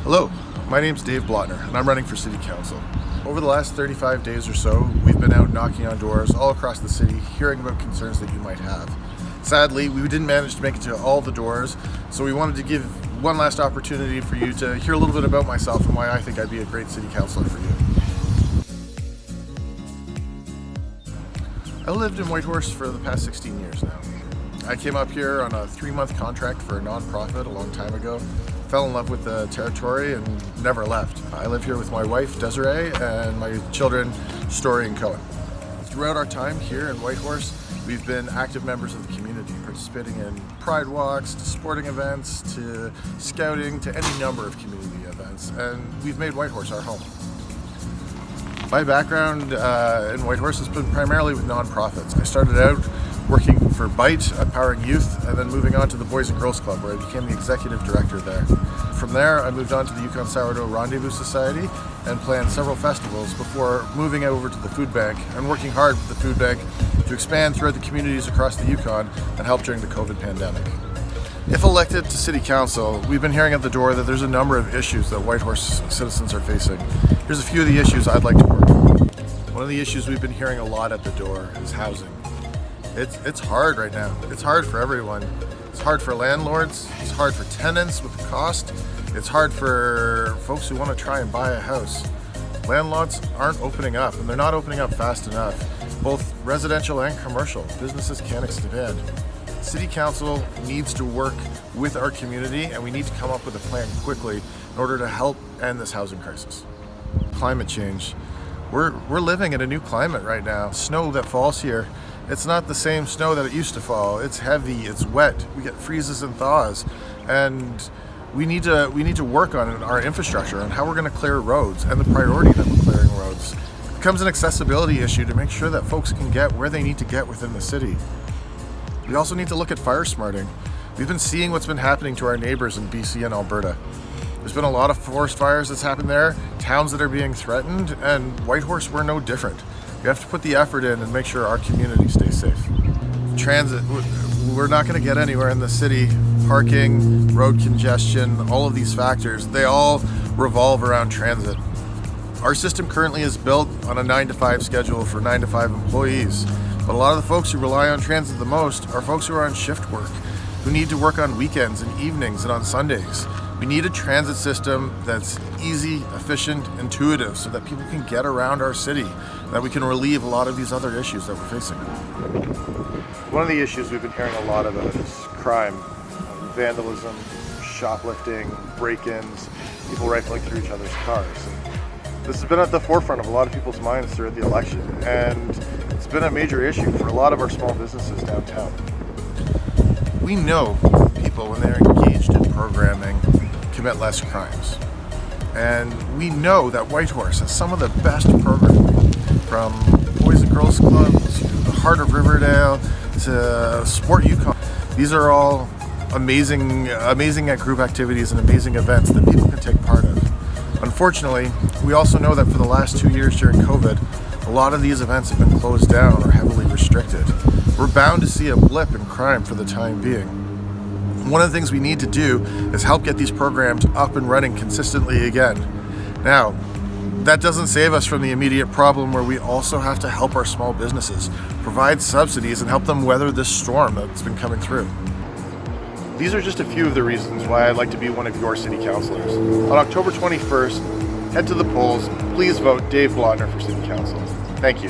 Hello, my name's Dave Blottner and I'm running for City Council. Over the last 35 days or so, we've been out knocking on doors all across the city, hearing about concerns that you might have. Sadly, we didn't manage to make it to all the doors, so we wanted to give one last opportunity for you to hear a little bit about myself and why I think I'd be a great City Councillor for you. I lived in Whitehorse for the past 16 years now. I came up here on a 3-month contract for a non-profit a long time ago, fell in love with the territory and never left. I live here with my wife Desiree and my children Story and Cohen. Throughout our time here in Whitehorse, we've been active members of the community, participating in pride walks, to sporting events, to scouting, to any number of community events, and we've made Whitehorse our home. My background in Whitehorse has been primarily with nonprofits. I started out working for BITE, Empowering Youth, and then moving on to the Boys and Girls Club, where I became the executive director there. From there, I moved on to the Yukon Sourdough Rendezvous Society and planned several festivals before moving over to the food bank and working hard with the food bank to expand throughout the communities across the Yukon and help during the COVID pandemic. If elected to City Council, we've been hearing at the door that there's a number of issues that Whitehorse citizens are facing. Here's a few of the issues I'd like to work on. One of the issues we've been hearing a lot at the door is housing. It's hard right now. It's hard for everyone. It's hard for landlords. It's hard for tenants with the cost. It's hard for folks who want to try and buy a house. Landlords aren't opening up, and they're not opening up fast enough. Both residential and commercial. Businesses can't expand. City Council needs to work with our community, and we need to come up with a plan quickly in order to help end this housing crisis. Climate change. We're living in a new climate right now. Snow that falls here, it's not the same snow that it used to fall. It's heavy, it's wet, we get freezes and thaws, and we need to work on our infrastructure and how we're going to clear roads and the priority that we're clearing roads. It becomes an accessibility issue to make sure that folks can get where they need to get within the city. We also need to look at fire smarting. We've been seeing what's been happening to our neighbors in BC and Alberta. There's been a lot of forest fires that's happened there, towns that are being threatened, and Whitehorse, we're no different. We have to put the effort in and make sure our community stays safe. Transit, we're not going to get anywhere in the city. Parking, road congestion, all of these factors, they all revolve around transit. Our system currently is built on a 9-to-5 schedule for 9-to-5 employees, but a lot of the folks who rely on transit the most are folks who are on shift work, who need to work on weekends and evenings and on Sundays. We need a transit system that's easy, efficient, intuitive, so that people can get around our city, that we can relieve a lot of these other issues that we're facing. One of the issues we've been hearing a lot about is crime, vandalism, shoplifting, break-ins, people rifling through each other's cars. And this has been at the forefront of a lot of people's minds throughout the election, and it's been a major issue for a lot of our small businesses downtown. We know people, when they're engaged in programming, commit less crimes. And we know that Whitehorse has some of the best programming, from Boys and Girls Club to the Heart of Riverdale to Sport Yukon. These are all amazing group activities and amazing events that people can take part of. Unfortunately, we also know that for the last 2 years during COVID, a lot of these events have been closed down or heavily restricted. We're bound to see a blip in crime for the time being. One of the things we need to do is help get these programs up and running consistently again. Now, that doesn't save us from the immediate problem where we also have to help our small businesses, provide subsidies, and help them weather this storm that's been coming through. These are just a few of the reasons why I'd like to be one of your city councillors. On October 21st, head to the polls. Please vote Dave Blottner for City Council. Thank you.